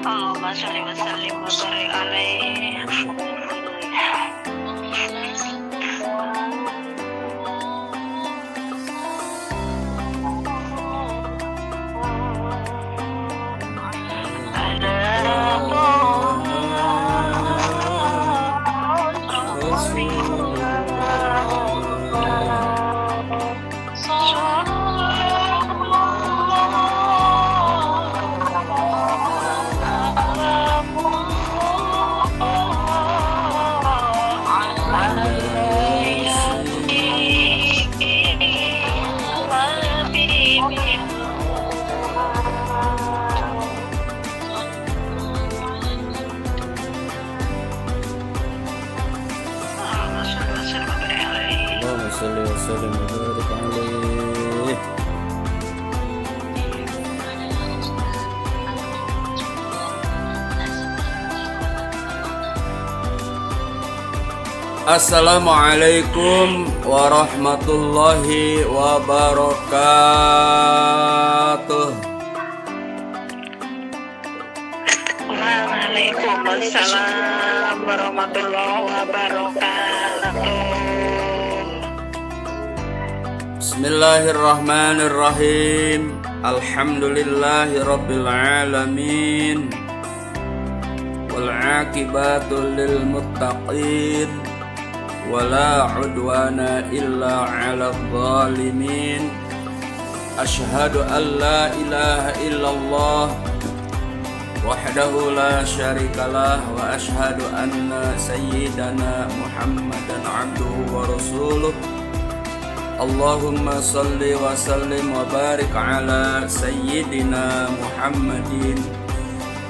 اللهم صل وسلم وبارك عليه. اللهم صل وسلم وبارك عليه. Assalamualaikum warahmatullahi wabarakatuh. Waalaikumsalam warahmatullahi wabarakatuh. Bismillahirrahmanirrahim. Alhamdulillahi rabbil alamin. Wal aqibatu lil muttaqin. Wala udwana illa 'alal zalimin. Asyhadu an la ilaha illallah wahdahu la syarikalah wa asyhadu anna sayyidana Muhammadan 'abduhu wa rasuluh. Allahumma salli wa sallim wa barik ala sayyidina Muhammadin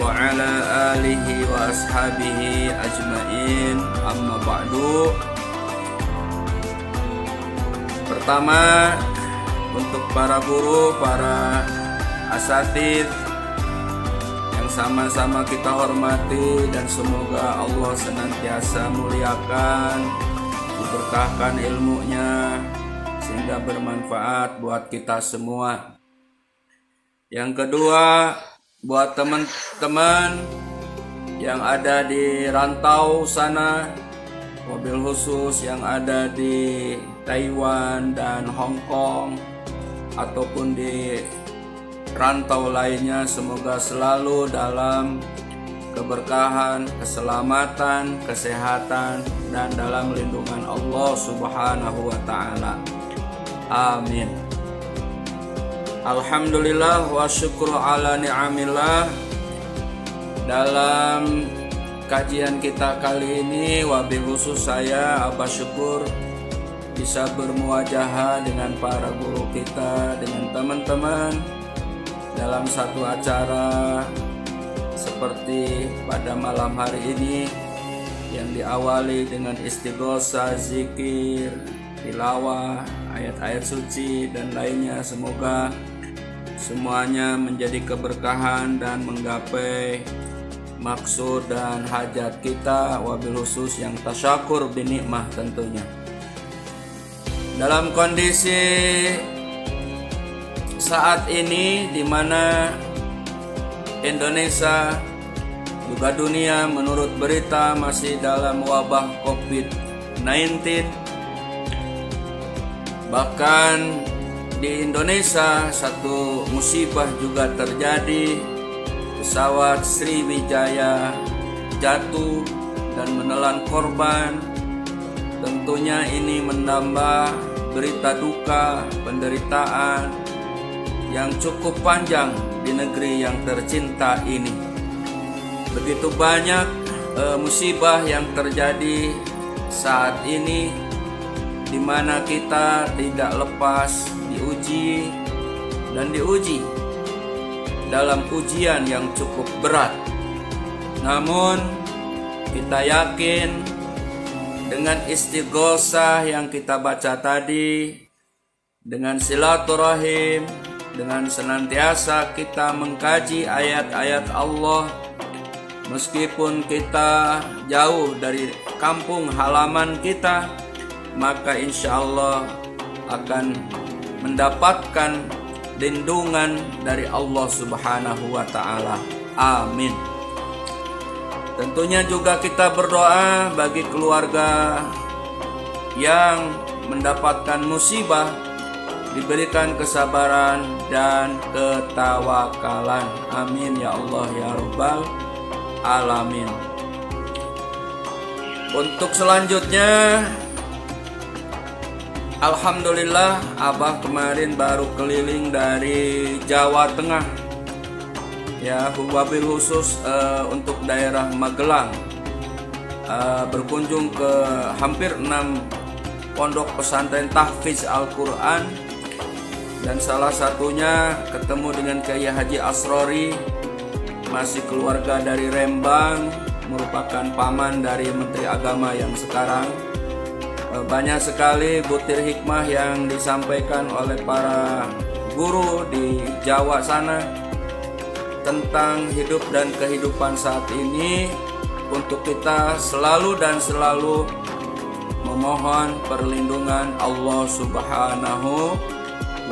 wa ala alihi wa ashabihi ajmain. Amma ba'du. Pertama, untuk para guru, para asatidz yang sama-sama kita hormati, dan semoga Allah senantiasa muliakan, diberkahkan ilmunya sehingga bermanfaat buat kita semua. Yang kedua, buat teman-teman yang ada di rantau sana, mobil khusus yang ada di Taiwan dan Hong Kong ataupun di rantau lainnya, semoga selalu dalam keberkahan, keselamatan, kesehatan, dan dalam lindungan Allah Subhanahu wa ta'ala. Amin. Alhamdulillah wa syukru ala ni'amillah. Dalam kajian kita kali ini, wabil khusus saya Abah Syukur bisa bermuajahah dengan para guru kita, dengan teman-teman dalam satu acara seperti pada malam hari ini yang diawali dengan istighosah, zikir, tilawah, ayat-ayat suci dan lainnya. Semoga semuanya menjadi keberkahan dan menggapai maksud dan hajat kita, wabil khusus yang tasyakur binikmah tentunya. Dalam kondisi saat ini di mana Indonesia juga dunia menurut berita masih dalam wabah COVID-19. Bahkan di Indonesia satu musibah juga terjadi. Pesawat Sriwijaya jatuh dan menelan korban. Tentunya ini menambah berita duka, penderitaan yang cukup panjang di negeri yang tercinta ini. Begitu banyak musibah yang terjadi saat ini, di mana kita tidak lepas diuji dan diuji dalam ujian yang cukup berat. Namun kita yakin dengan istighosah yang kita baca tadi, dengan silaturahim, dengan senantiasa kita mengkaji ayat-ayat Allah, meskipun kita jauh dari kampung halaman kita, maka insya Allah akan mendapatkan lindungan dari Allah Subhanahu wa ta'ala. Amin. Tentunya juga kita berdoa bagi keluarga yang mendapatkan musibah, diberikan kesabaran dan ketawakalan. Amin ya Allah ya Rabbal Alamin. Untuk selanjutnya, alhamdulillah Abah kemarin baru keliling dari Jawa Tengah, ya, wabil khusus untuk daerah Magelang, berkunjung ke hampir 6 pondok pesantren tahfiz Al-Quran, dan salah satunya ketemu dengan Kiai Haji Asrori, masih keluarga dari Rembang, merupakan paman dari Menteri Agama yang sekarang. Banyak sekali butir hikmah yang disampaikan oleh para guru di Jawa sana tentang hidup dan kehidupan saat ini, untuk kita selalu dan selalu memohon perlindungan Allah Subhanahu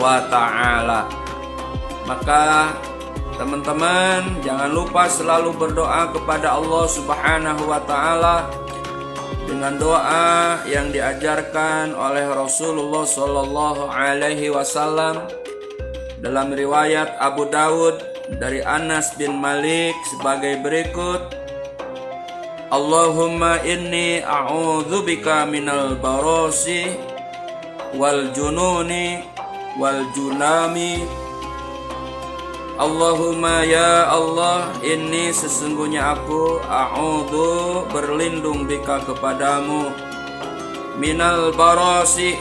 wa Ta'ala. Maka teman-teman jangan lupa selalu berdoa kepada Allah Subhanahu wa Ta'ala dengan doa yang diajarkan oleh Rasulullah Sallallahu Alaihi Wasallam dalam riwayat Abu Dawud dari Anas bin Malik sebagai berikut: Allahumma inni a'udzubika minal barasi wal jununi wal junami. Allahumma ya Allah, ini sesungguhnya aku a'udzu berlindung bika kepadamu, minal barasi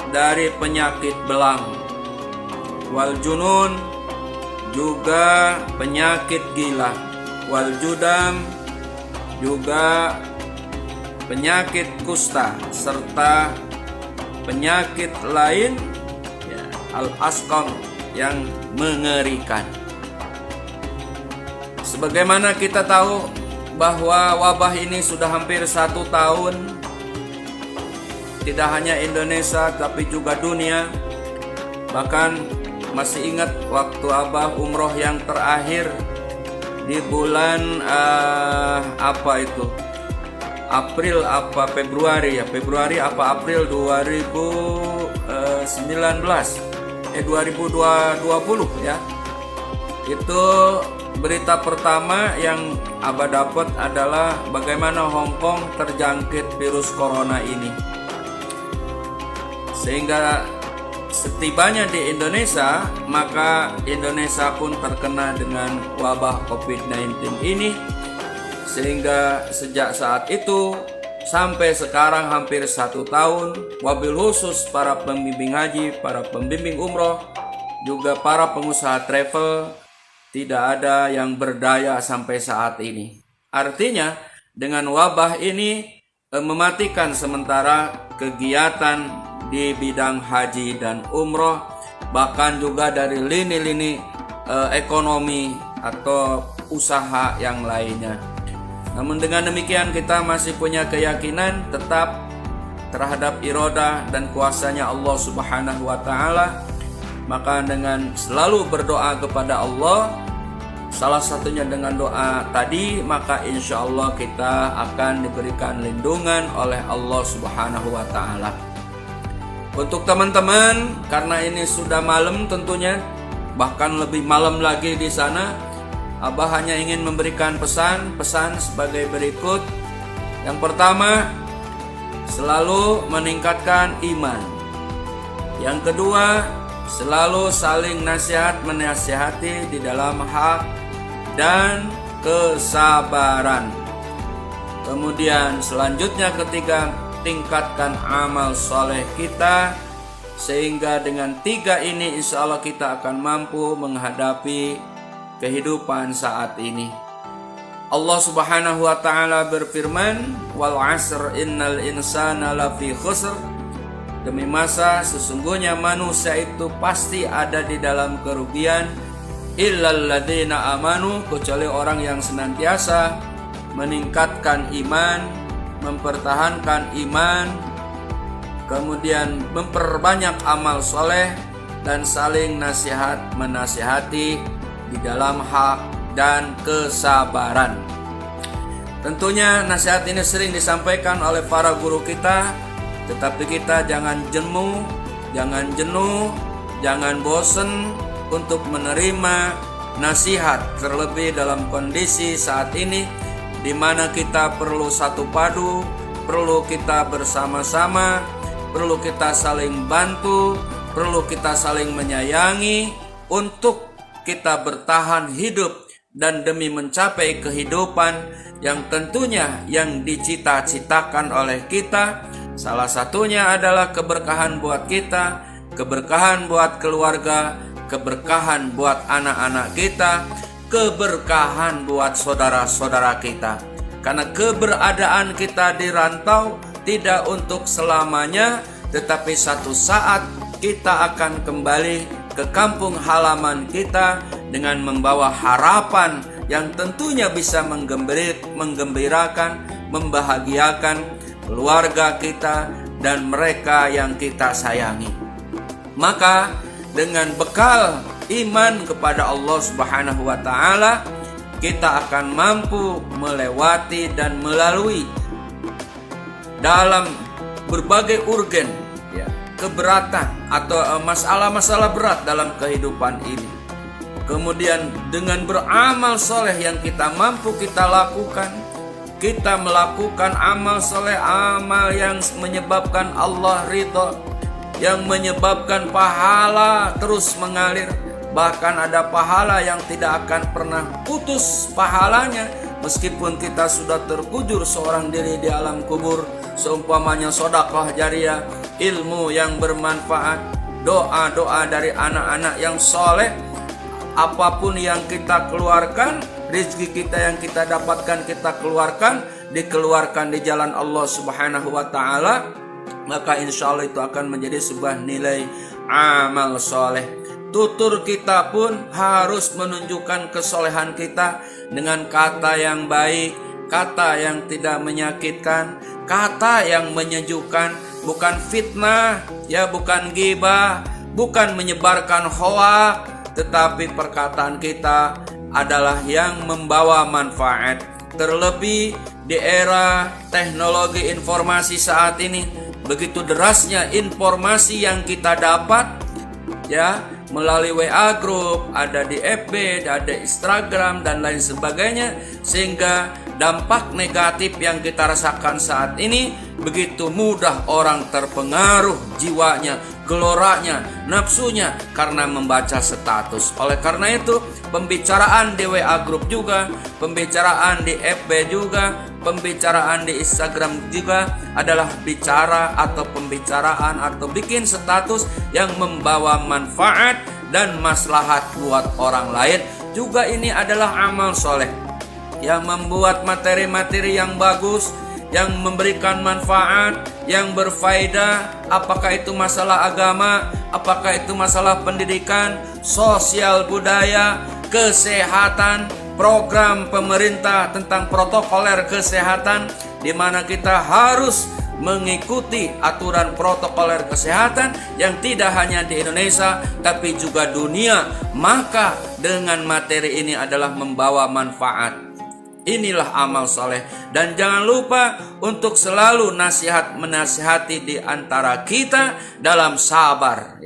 dari penyakit belang, wal junun juga penyakit gila, wal judam juga penyakit kusta, serta penyakit lain, ya, al-asqam yang mengerikan. Sebagaimana kita tahu bahwa wabah ini sudah hampir 1 tahun, tidak hanya Indonesia tapi juga dunia. Bahkan masih ingat waktu Abah umroh yang terakhir di bulan April apa Februari ya, Februari apa April 2020 ya. Itu berita pertama yang Abah dapat adalah bagaimana Hong Kong terjangkit virus corona ini, sehingga setibanya di Indonesia maka Indonesia pun terkena dengan wabah COVID-19 ini, sehingga sejak saat itu sampai sekarang hampir 1 tahun, wabil khusus para pembimbing haji, para pembimbing umroh, juga para pengusaha travel tidak ada yang berdaya sampai saat ini. Artinya dengan wabah ini mematikan sementara kegiatan di bidang haji dan umroh, bahkan juga dari lini-lini ekonomi atau usaha yang lainnya. Namun dengan demikian kita masih punya keyakinan tetap terhadap irodah dan kuasanya Allah Subhanahu wa Ta'ala. Maka dengan selalu berdoa kepada Allah, salah satunya dengan doa tadi, maka insya Allah kita akan diberikan lindungan oleh Allah Subhanahu wa Ta'ala. Untuk teman-teman, karena ini sudah malam tentunya, bahkan lebih malam lagi di sana, Abah hanya ingin memberikan pesan sebagai berikut. Yang pertama, selalu meningkatkan iman. Yang kedua, selalu saling nasihat menasihati di dalam hak dan kesabaran. Kemudian selanjutnya ketiga, tingkatkan amal soleh kita, sehingga dengan 3 ini insya Allah kita akan mampu menghadapi kehidupan saat ini. Allah Subhanahu wa Ta'ala berfirman, wal asr innal insana lafi khusr. Demi masa sesungguhnya manusia itu pasti ada di dalam kerugian, illal ladzina amanu, kecuali orang yang senantiasa meningkatkan iman, mempertahankan iman, kemudian memperbanyak amal soleh dan saling nasihat menasihati di dalam hak dan kesabaran. Tentunya nasihat ini sering disampaikan oleh para guru kita, tetapi kita jangan jenuh, jangan bosen untuk menerima nasihat, terlebih dalam kondisi saat ini di mana kita perlu satu padu, perlu kita bersama-sama, perlu kita saling bantu, perlu kita saling menyayangi untuk kita bertahan hidup dan demi mencapai kehidupan yang tentunya yang dicita-citakan oleh kita. Salah satunya adalah keberkahan buat kita, keberkahan buat keluarga, keberkahan buat anak-anak kita, keberkahan buat saudara-saudara kita. Karena keberadaan kita di rantau tidak untuk selamanya, tetapi satu saat kita akan kembali ke kampung halaman kita dengan membawa harapan yang tentunya bisa menggembirakan, membahagiakan keluarga kita dan mereka yang kita sayangi. Maka dengan bekal iman kepada Allah Subhanahu wa taala, kita akan mampu melewati dan melalui dalam berbagai urgen keberatan atau masalah-masalah berat dalam kehidupan ini. Kemudian dengan beramal soleh yang kita mampu kita lakukan, kita melakukan amal soleh, amal yang menyebabkan Allah ridha, yang menyebabkan pahala terus mengalir. Bahkan ada pahala yang tidak akan pernah putus pahalanya, meskipun kita sudah terkujur seorang diri di alam kubur. Seumpamanya sedekah jariyah, ilmu yang bermanfaat, doa-doa dari anak-anak yang soleh. Apapun yang kita keluarkan, rezeki kita yang kita dapatkan, kita dikeluarkan di jalan Allah Subhanahu wa taala, maka insya Allah itu akan menjadi sebuah nilai amal soleh. Tutur kita pun harus menunjukkan kesolehan kita dengan kata yang baik, kata yang tidak menyakitkan, kata yang menyejukkan, bukan fitnah, bukan ghibah, bukan menyebarkan hoak, tetapi perkataan kita adalah yang membawa manfaat. Terlebih di era teknologi informasi saat ini, begitu derasnya informasi yang kita dapat melalui WA group, ada di FB, ada Instagram dan lain sebagainya, sehingga dampak negatif yang kita rasakan saat ini begitu mudah orang terpengaruh jiwanya, geloranya, nafsunya karena membaca status. Oleh karena itu, pembicaraan di WA group juga, pembicaraan di FB juga, pembicaraan di Instagram juga adalah bicara atau pembicaraan atau bikin status yang membawa manfaat dan maslahat buat orang lain. Juga ini adalah amal soleh yang membuat materi-materi yang bagus, yang memberikan manfaat, yang berfaedah, apakah itu masalah agama, apakah itu masalah pendidikan, sosial budaya, kesehatan, program pemerintah tentang protokoler kesehatan, di mana kita harus mengikuti aturan protokoler kesehatan yang tidak hanya di Indonesia tapi juga dunia. Maka dengan materi ini adalah membawa manfaat. Inilah amal soleh. Dan jangan lupa untuk selalu menasihati di antara kita dalam sabar,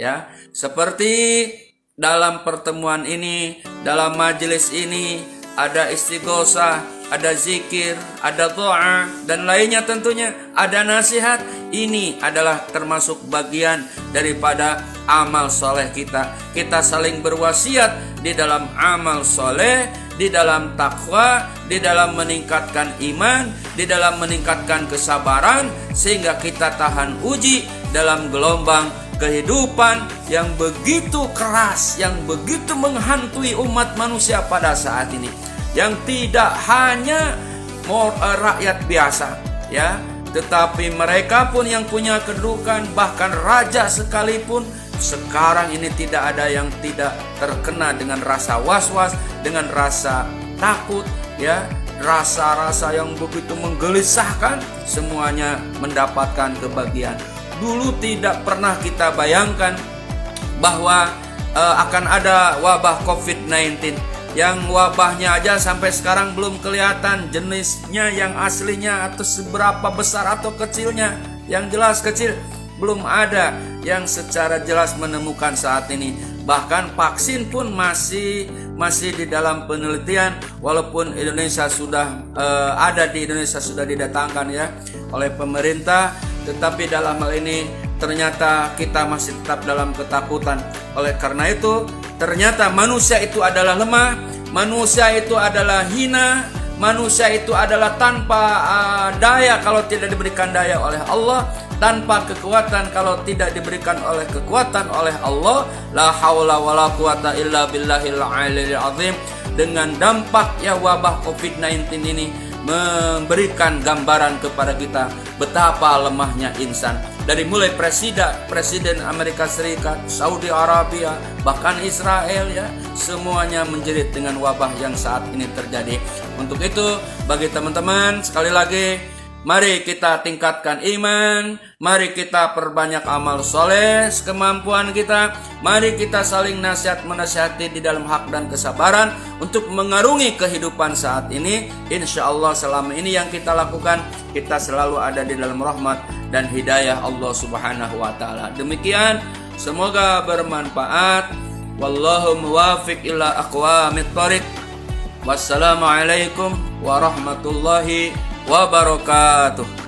seperti dalam pertemuan ini, dalam majelis ini ada istighosah, ada zikir, ada doa dan lainnya, tentunya ada nasihat. Ini adalah termasuk bagian daripada amal soleh kita. Kita saling berwasiat di dalam amal soleh, di dalam takwa, di dalam meningkatkan iman, di dalam meningkatkan kesabaran, sehingga kita tahan uji dalam gelombang kehidupan yang begitu keras, yang begitu menghantui umat manusia pada saat ini, yang tidak hanya rakyat biasa, tetapi mereka pun yang punya kedudukan, bahkan raja sekalipun sekarang ini tidak ada yang tidak terkena dengan rasa was-was, dengan rasa takut, rasa-rasa yang begitu menggelisahkan, semuanya mendapatkan kebahagiaan. Dulu tidak pernah kita bayangkan bahwa akan ada wabah COVID-19 Yang wabahnya aja sampai sekarang belum kelihatan jenisnya yang aslinya atau seberapa besar atau kecilnya. Yang jelas kecil, belum ada yang secara jelas menemukan saat ini. Bahkan vaksin pun masih di dalam penelitian, walaupun Indonesia sudah ada di Indonesia, sudah didatangkan ya oleh pemerintah, tetapi dalam hal ini ternyata kita masih tetap dalam ketakutan. Oleh karena itu, ternyata manusia itu adalah lemah, manusia itu adalah hina, manusia itu adalah tanpa daya kalau tidak diberikan daya oleh Allah, tanpa kekuatan kalau tidak diberikan oleh kekuatan oleh Allah. La haula wala quwata illa billahil aliyil azim. Dengan dampak ya wabah COVID-19 ini memberikan gambaran kepada kita betapa lemahnya insan. Dari mulai presiden Amerika Serikat, Saudi Arabia, bahkan Israel ya, semuanya menjerit dengan wabah yang saat ini terjadi. Untuk itu, bagi teman-teman, sekali lagi, mari kita tingkatkan iman, mari kita perbanyak amal soleh sekemampuan kita, mari kita saling nasihat menasihati di dalam hak dan kesabaran untuk mengarungi kehidupan saat ini. Insya Allah selama ini yang kita lakukan, kita selalu ada di dalam rahmat dan hidayah Allah Subhanahu wa Ta'ala. Demikian, semoga bermanfaat. Wallahu muwafiq ila aqwamit thoriq. Wassalamualaikum warahmatullahi wabarakatuh.